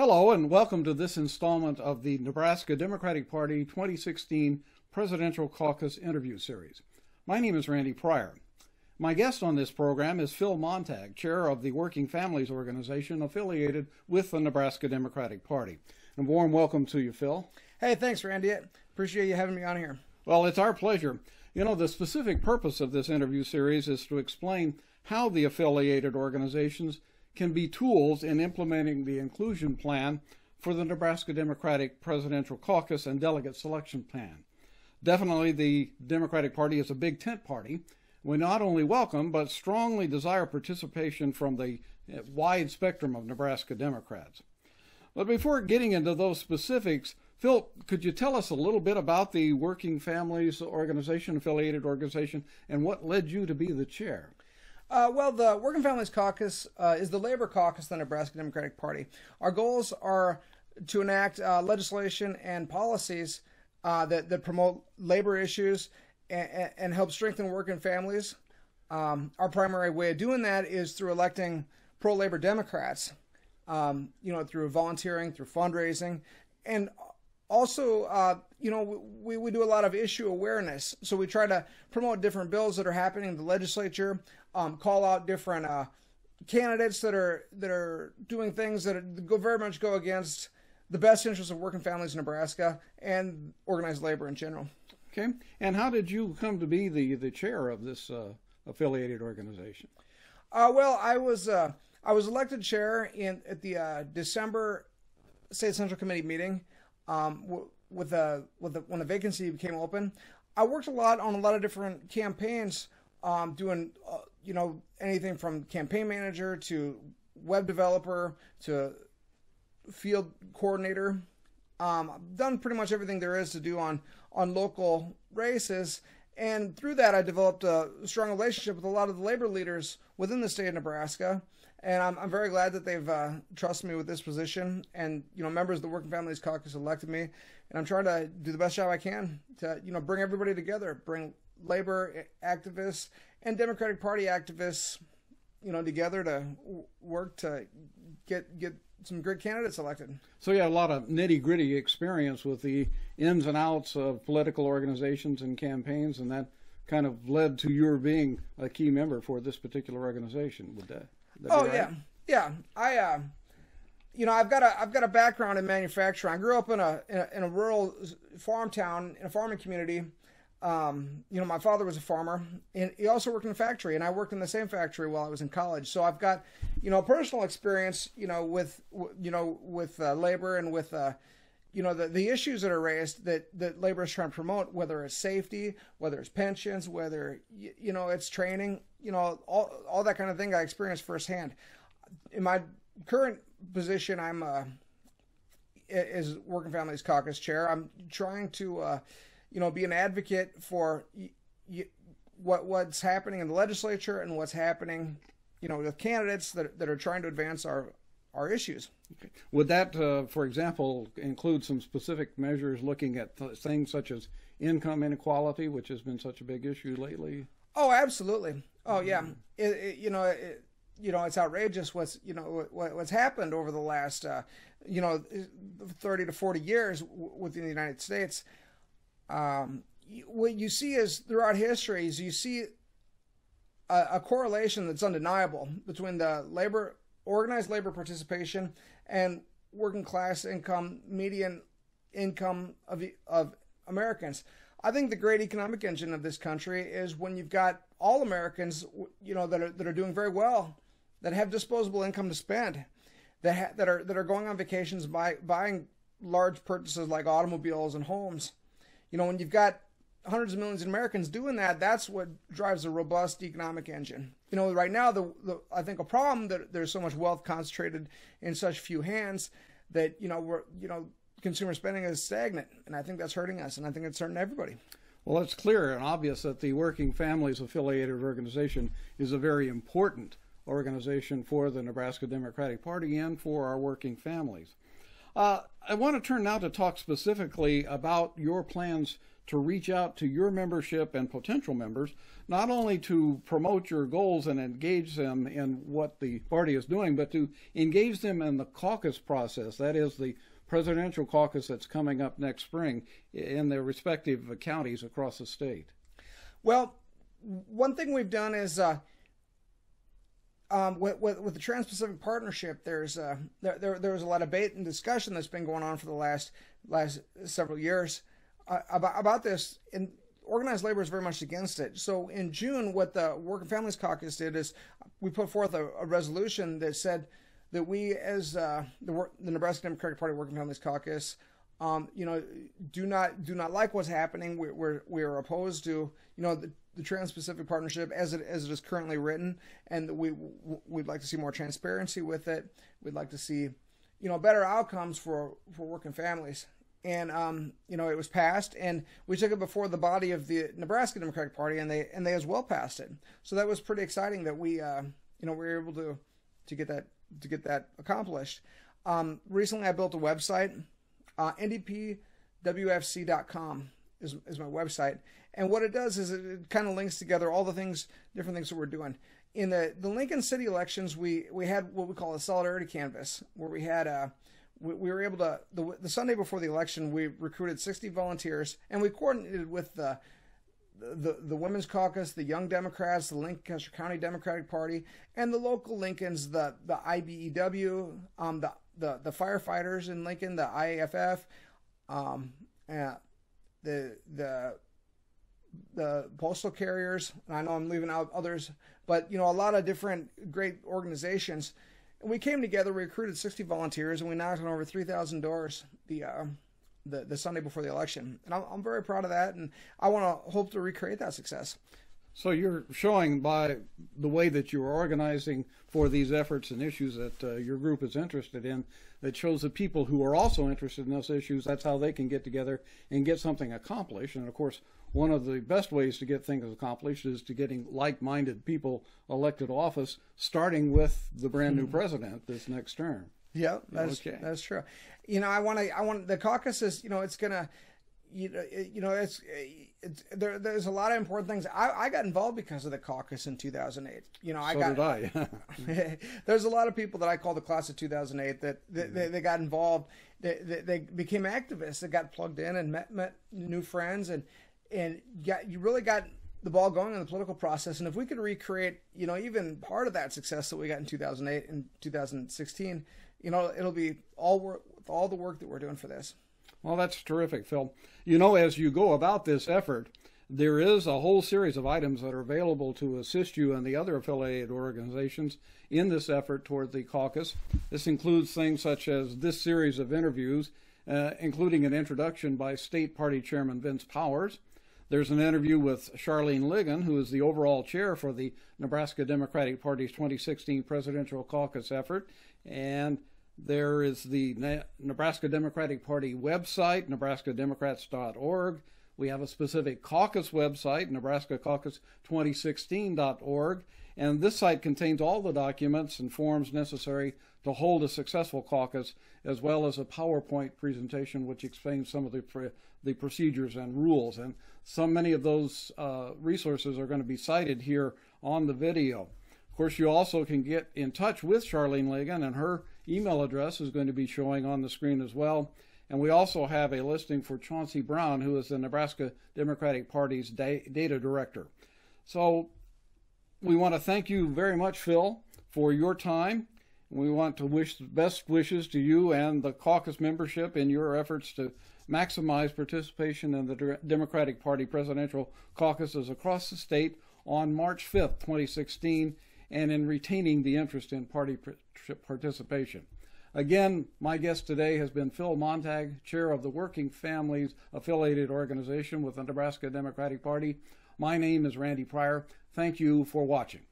Hello and welcome to this installment of the Nebraska Democratic Party 2016 Presidential Caucus Interview Series. My name is Randy Prier. My guest on this program is Phil Montag, chair of the Working Families Organization affiliated with the Nebraska Democratic Party. And a warm welcome to you, Phil. Hey, thanks, Randy. Appreciate you having me on here. Well, it's our pleasure. You know, the specific purpose of this interview series is to explain how the affiliated organizations can be tools in implementing the inclusion plan for the Nebraska Democratic Presidential Caucus and delegate selection plan. Definitely the Democratic Party is a big tent party. We not only welcome, but strongly desire participation from the wide spectrum of Nebraska Democrats. But before getting into those specifics, Phil, could you tell us a little bit about the Working Families Organization, affiliated organization, and what led you to be the chair? Well, the Working Families Caucus is the labor caucus of the Nebraska Democratic Party. Our goals are to enact legislation and policies that promote labor issues and help strengthen working families. Our primary way of doing that is through electing pro-labor Democrats, through volunteering, through fundraising, and also, we do a lot of issue awareness. So we try to promote different bills that are happening in the legislature, call out different candidates that are doing things that very much go against the best interests of working families in Nebraska and organized labor in general. Okay. And how did you come to be the chair of this affiliated organization? Well, I was elected chair at the December State Central Committee meeting. When a vacancy became open, I worked a lot on a lot of different campaigns, doing anything from campaign manager to web developer to field coordinator. I've done pretty much everything there is to do on local races, and through that I developed a strong relationship with a lot of the labor leaders within the state of Nebraska. And I'm very glad that they've trusted me with this position. And, members of the Working Families Caucus elected me. And I'm trying to do the best job I can to, bring everybody together, bring labor activists and Democratic Party activists, together to work to get some great candidates elected. So you have a lot of nitty-gritty experience with the ins and outs of political organizations and campaigns, and that kind of led to your being a key member for this particular organization. Would that? Oh, right? Yeah. I've got a background in manufacturing. I grew up in a rural farm town, in a farming community. My father was a farmer, and he also worked in a factory, and I worked in the same factory while I was in college. So I've got, personal experience, with labor and with, the issues that are raised that labor is trying to promote, whether it's safety, whether it's pensions, whether, it's training, all that kind of thing I experienced firsthand. In my current position, I'm as Working Families Caucus chair. I'm trying to, be an advocate for what's happening in the legislature and what's happening, with candidates that are trying to advance our issues. Okay. Would that, for example, include some specific measures looking at things such as income inequality, which has been such a big issue lately? Oh, absolutely. Oh, yeah. It's outrageous what's happened over the last 30 to 40 years within the United States. What you see is throughout history is you see a correlation that's undeniable between the organized labor participation and working class income, median income of Americans. I think the great economic engine of this country is when you've got all Americans, that are doing very well, that have disposable income to spend, that are going on vacations, buying large purchases like automobiles and homes. When you've got hundreds of millions of Americans doing that, that's what drives a robust economic engine. Right now, I think a problem that there's so much wealth concentrated in such few hands that consumer spending is stagnant, and I think that's hurting us, and I think it's hurting everybody. Well, it's clear and obvious that the Working Families Affiliated Organization is a very important organization for the Nebraska Democratic Party and for our working families. I want to turn now to talk specifically about your plans to reach out to your membership and potential members, not only to promote your goals and engage them in what the party is doing, but to engage them in the caucus process. That is the presidential caucus that's coming up next spring in their respective counties across the state. Well, one thing we've done is with the Trans-Pacific Partnership, there was a lot of debate and discussion that's been going on for the last several years about this, and organized labor is very much against it. So in June, what the Working Families Caucus did is we put forth a resolution that said that we, as the Nebraska Democratic Party Working Families Caucus, do not like what's happening. We're opposed to the Trans-Pacific Partnership as it is currently written, and we'd like to see more transparency with it. We'd like to see better outcomes for working families. And it was passed, and we took it before the body of the Nebraska Democratic Party, and they as well passed it. So that was pretty exciting that we were able to get that accomplished. Recently, I built a website. ndpwfc.com is my website, and what it does is it kind of links together all the different things that we're doing. In the Lincoln City elections, we had what we call a solidarity canvas, where we had we were able to the Sunday before the election, we recruited 60 volunteers, and we coordinated with the Women's Caucus, the Young Democrats, the Lancaster County Democratic Party, and the local Lincolns, the IBEW, the firefighters in Lincoln, the IAFF, the postal carriers. And I know I'm leaving out others, but a lot of different great organizations. And we came together, we recruited 60 volunteers, and we knocked on over 3,000 doors the Sunday before the election. And I'm very proud of that, and I hope to recreate that success. So you're showing by the way that you're organizing for these efforts and issues that your group is interested in, that shows that people who are also interested in those issues, that's how they can get together and get something accomplished. And of course, one of the best ways to get things accomplished is to getting like-minded people elected office, starting with the brand new president this next term. Yeah, that's true. I want the caucus is, it's gonna, there's a lot of important things. I got involved because of the caucus in 2008. So did I. There's a lot of people that I call the class of 2008 that they got involved. They became activists. They got plugged in and met new friends, and you really got the ball going in the political process. And if we could recreate, even part of that success that we got in 2008 and 2016, it'll be all the work that we're doing for this. Well, that's terrific, Phil. As you go about this effort, there is a whole series of items that are available to assist you and the other affiliated organizations in this effort toward the caucus. This includes things such as this series of interviews, including an introduction by State Party Chairman Vince Powers. There's an interview with Charlene Ligon, who is the overall chair for the Nebraska Democratic Party's 2016 Presidential Caucus effort. And there is the Nebraska Democratic Party website, nebraskademocrats.org. We have a specific caucus website, nebraskacaucus2016.org. And this site contains all the documents and forms necessary to hold a successful caucus, as well as a PowerPoint presentation which explains some of the procedures and rules. And many of those resources are going to be cited here on the video. Of course, you also can get in touch with Charlene Ligon, and her email address is going to be showing on the screen as well. And we also have a listing for Chauncey Brown, who is the Nebraska Democratic Party's data director. So we want to thank you very much, Phil, for your time. We want to wish the best wishes to you and the caucus membership in your efforts to maximize participation in the Democratic Party presidential caucuses across the state on March 5th, 2016, and in retaining the interest in party participation. Again, my guest today has been Phil Montag, chair of the Working Families Affiliated Organization with the Nebraska Democratic Party. My name is Randy Prier. Thank you for watching.